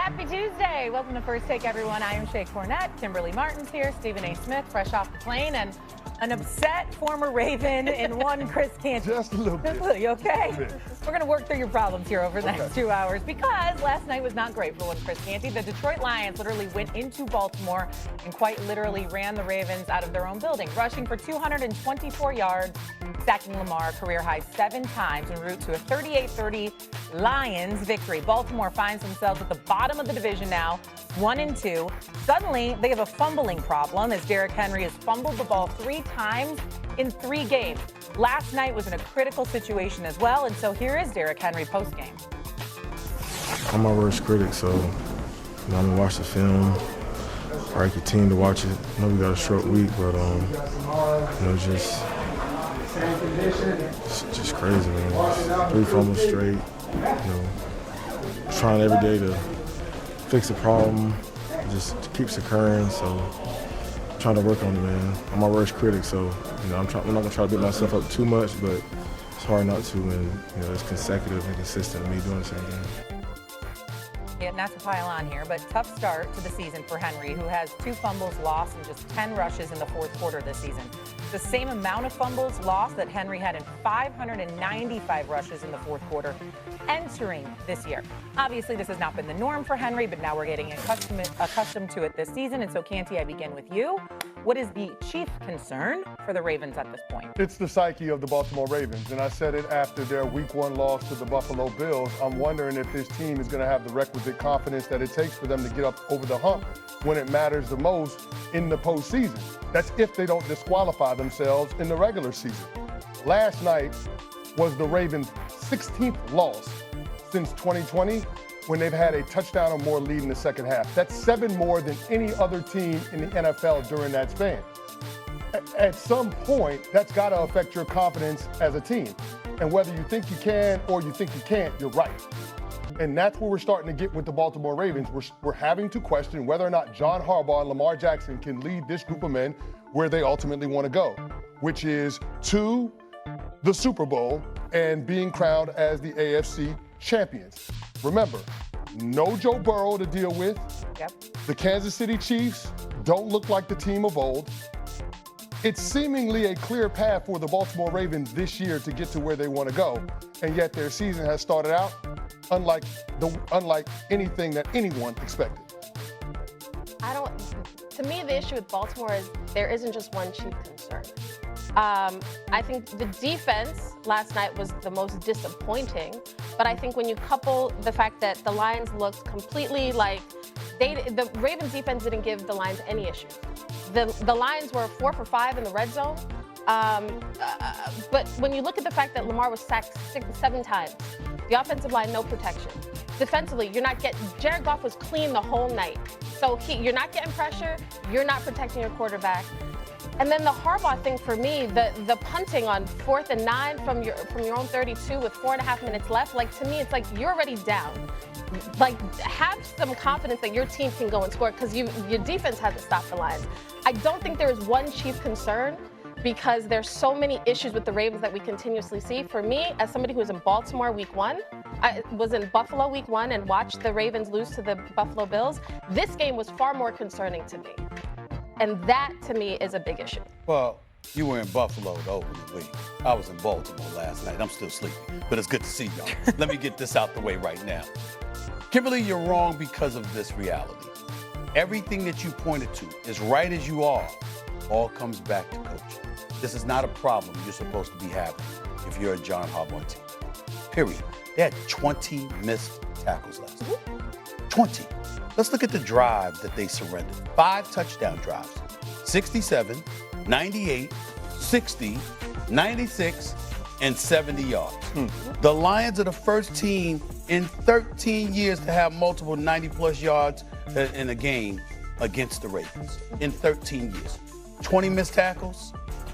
Happy Tuesday. Welcome to First Take, everyone. I am Shea Cornett. Kimberly Martin's here. Stephen A. Smith, fresh off the plane. And an upset former Raven in one Chris Canty. Just a little bit. You okay? We're going to work through your problems here over the next 2 hours because last night was not great for one Chris Canty. The Detroit Lions literally went into Baltimore and quite literally ran the Ravens out of their own building, rushing for 224 yards, sacking Lamar career high 7 times en route to a 38-30 Lions victory. Baltimore finds themselves at the bottom of the division now, 1-2. Suddenly, they have a fumbling problem as Derrick Henry has fumbled the ball 3 times in 3 games. Last night was in a critical situation as well, and so here is Derrick Henry postgame. I'm my worst critic, so I'm gonna watch the film. Probably continue to watch it. I know we got a short week, but it's just crazy, man. 3 fumbles straight. Trying every day to fix the problem. It just keeps occurring, so I'm trying to work on it, man. I'm my worst critic, so I'm not gonna try to beat myself up too much, but it's hard not to, and it's consecutive and consistent me doing the same thing. Yeah, not to pile on here, but tough start to the season for Henry, who has 2 fumbles lost and just 10 rushes in the 4th quarter this season. The same amount of fumbles lost that Henry had in 595 rushes in the 4th quarter entering this year. Obviously, this has not been the norm for Henry, but now we're getting accustomed to it this season. And so, Canty, I begin with you. What is the chief concern for the Ravens at this point? It's the psyche of the Baltimore Ravens, and I said it after their Week 1 loss to the Buffalo Bills. I'm wondering if this team is going to have the requisite confidence that it takes for them to get up over the hump when it matters the most in the postseason. That's if they don't disqualify themselves in the regular season. Last night was the Ravens' 16th loss since 2020 when they've had a touchdown or more lead in the second half. That's 7 more than any other team in the NFL during that span. At some point, that's got to affect your confidence as a team. And whether you think you can or you think you can't, you're right. And that's where we're starting to get with the Baltimore Ravens. We're having to question whether or not John Harbaugh and Lamar Jackson can lead this group of men where they ultimately want to go, which is to the Super Bowl and being crowned as the AFC champions. Remember, no Joe Burrow to deal with. Yep. The Kansas City Chiefs don't look like the team of old. It's seemingly a clear path for the Baltimore Ravens this year to get to where they want to go, and yet their season has started out unlike anything that anyone expected. To me, the issue with Baltimore is there isn't just one chief concern. I think the defense last night was the most disappointing, but I think when you couple the fact that the Lions looked completely like the Ravens defense didn't give the Lions any issues. The Lions were 4 for 5 in the red zone, but when you look at the fact that Lamar was sacked 7 times, the offensive line, no protection. Defensively, Jared Goff was clean the whole night. So you're not getting pressure, you're not protecting your quarterback. And then the Harbaugh thing for me, the punting on 4th and 9 from your own 32 with 4.5 minutes left, to me, it's like you're already down. Have some confidence that your team can go and score because your defense hasn't stopped the Lions. I don't think there is one chief concern because there's so many issues with the Ravens that we continuously see. For me, as somebody who was in Baltimore Week 1, I was in Buffalo Week 1 and watched the Ravens lose to the Buffalo Bills, this game was far more concerning to me. And that, to me, is a big issue. Well, you were in Buffalo the opening week. I was in Baltimore last night. I'm still sleepy, but it's good to see y'all. Let me get this out the way right now. Kimberly, you're wrong because of this reality. Everything that you pointed to, as right as you are, all comes back to coaching. This is not a problem you're supposed to be having if you're a John Harbaugh team. Period. They had 20 missed tackles last night. 20. Let's look at the drive that they surrendered. 5 touchdown drives. 67, 98, 60, 96, and 70 yards. The Lions are the first team in 13 years to have multiple 90-plus yards in a game against the Ravens. In 13 years. 20 missed tackles.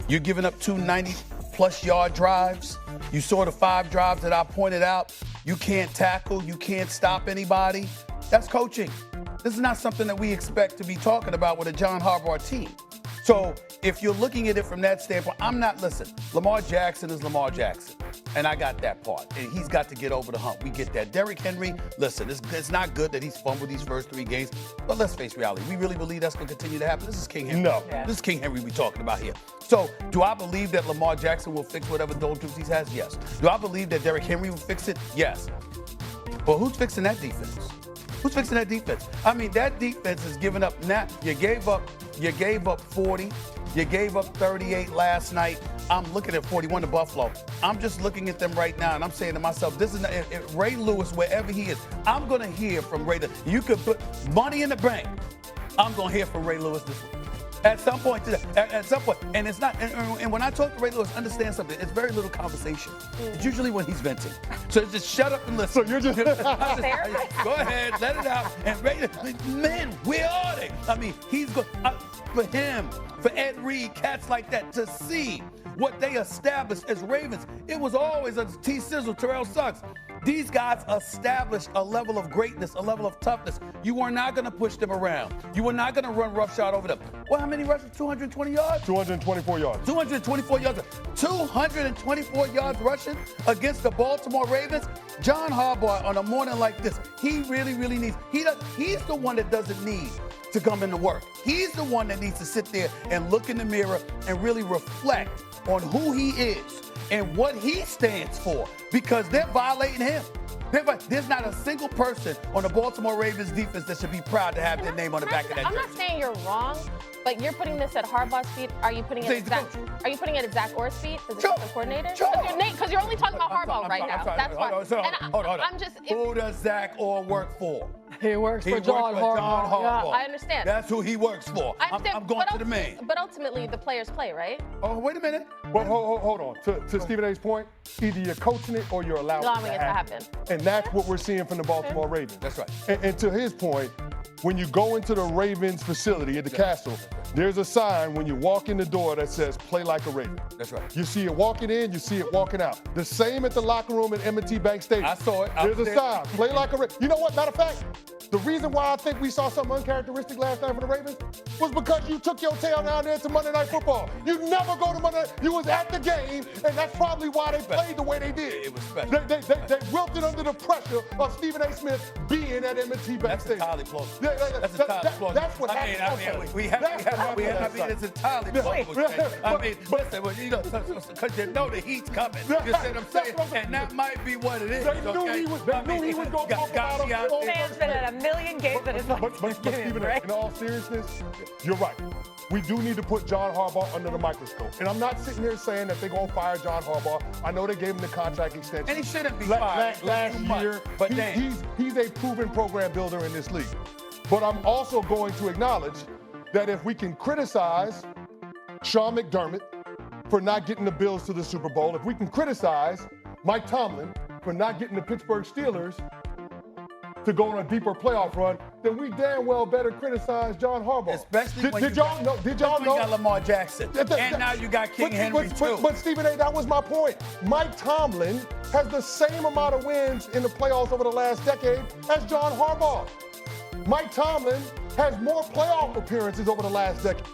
You're giving up 2 90-plus yard drives. You saw the 5 drives that I pointed out. You can't tackle. You can't stop anybody. That's coaching. This is not something that we expect to be talking about with a John Harbaugh team. So if you're looking at it from that standpoint, listen, Lamar Jackson is Lamar Jackson. And I got that part. And he's got to get over the hump. We get that. Derrick Henry, listen, it's not good that he's fumbled these first 3 games. But let's face reality. We really believe that's going to continue to happen. This is King Henry. No. Yeah. This is King Henry we're talking about here. So do I believe that Lamar Jackson will fix whatever doldrums he has? Yes. Do I believe that Derrick Henry will fix it? Yes. But who's fixing that defense? Who's fixing that defense? I mean, that defense is giving up. Now you gave up 40. You gave up 38 last night. I'm looking at 41 to Buffalo. I'm just looking at them right now, and I'm saying to myself, this is not, if Ray Lewis, wherever he is, I'm going to hear from Ray. You could put money in the bank. I'm going to hear from Ray Lewis this week. At some point today, at some point, and it's not. And when I talk to Ray Lewis, understand something. It's very little conversation. It's usually when he's venting. So just shut up and listen. So you're just go ahead, let it out. And Ray, man, where are they? I mean, he's going for him, for Ed Reed, cats like that, to see what they established as Ravens. It was always a T-Sizzle, Terrell Suggs. These guys established a level of greatness, a level of toughness. You were not going to push them around. You were not going to run roughshod over them. Well, how many rushes? 220 yards? 224 yards. 224 yards. 224 yards rushing against the Baltimore Ravens. John Harbaugh, on a morning like this, he really, really needs. He's the one that doesn't need to come into work. He's the one that needs to sit there and look in the mirror and really reflect on who he is and what he stands for, because they're violating him. There's not a single person on the Baltimore Ravens defense that should be proud to have their name on the back of that jersey. I'm not saying you're wrong, but you're putting this at Harbaugh's feet. Are you putting it at Zach? Are you putting it at Zach Orr's feet as Sure. the coordinator? Sure. Because you're only talking about Harbaugh right now. That's why. Hold on. I'm just. Who does Zach Orr work for? He works He for works John for John Harbaugh. Harbaugh. I understand. That's who he works for. I understand. I'm going to the man. But ultimately, the players play, right? Oh, wait a minute. Well, hold on. To Stephen A's point, either you're coaching it or you're allowing it to happen. And that's what we're seeing from the Baltimore Ravens. That's right. And to his point, when you go into the Ravens facility at the castle, there's a sign when you walk in the door that says, play like a Raven. That's right. You see it walking in, you see it walking out. The same at the locker room at M&T Bank Stadium. I saw it. There's a sign, play like a Raven. You know what, matter of fact, the reason why I think we saw something uncharacteristic last night for the Ravens was because you took your tail down there to Monday Night Football. You never go to Monday Night. You was at the game, and that's probably why they played the way they did. It was special. They wilted under the pressure of Stephen A. Smith being at M&T Bank That's Stadium. entirely plausible. That's That's what happened. We have it's entirely plausible. Listen, well, you know, because you know the heat's coming. You see what I'm saying? And that might be what it is. They knew he was going to talk about him. Man's been at a million games at his But Stephen, in all seriousness, you're right. We do need to put John Harbaugh under the microscope. And I'm not sitting here saying that they're going to fire John Harbaugh. I know they gave him the contract extension. And he shouldn't be fired. Last year, But he's a proven program builder in this league. But I'm also going to acknowledge that if we can criticize Sean McDermott for not getting the Bills to the Super Bowl, if we can criticize Mike Tomlin for not getting the Pittsburgh Steelers to go on a deeper playoff run, then we damn well better criticize John Harbaugh. Especially when Did y'all know? you got Lamar Jackson. And now you got King Henry, too. But Stephen A., that was my point. Mike Tomlin has the same amount of wins in the playoffs over the last decade as John Harbaugh. Mike Tomlin has more playoff appearances over the last decade.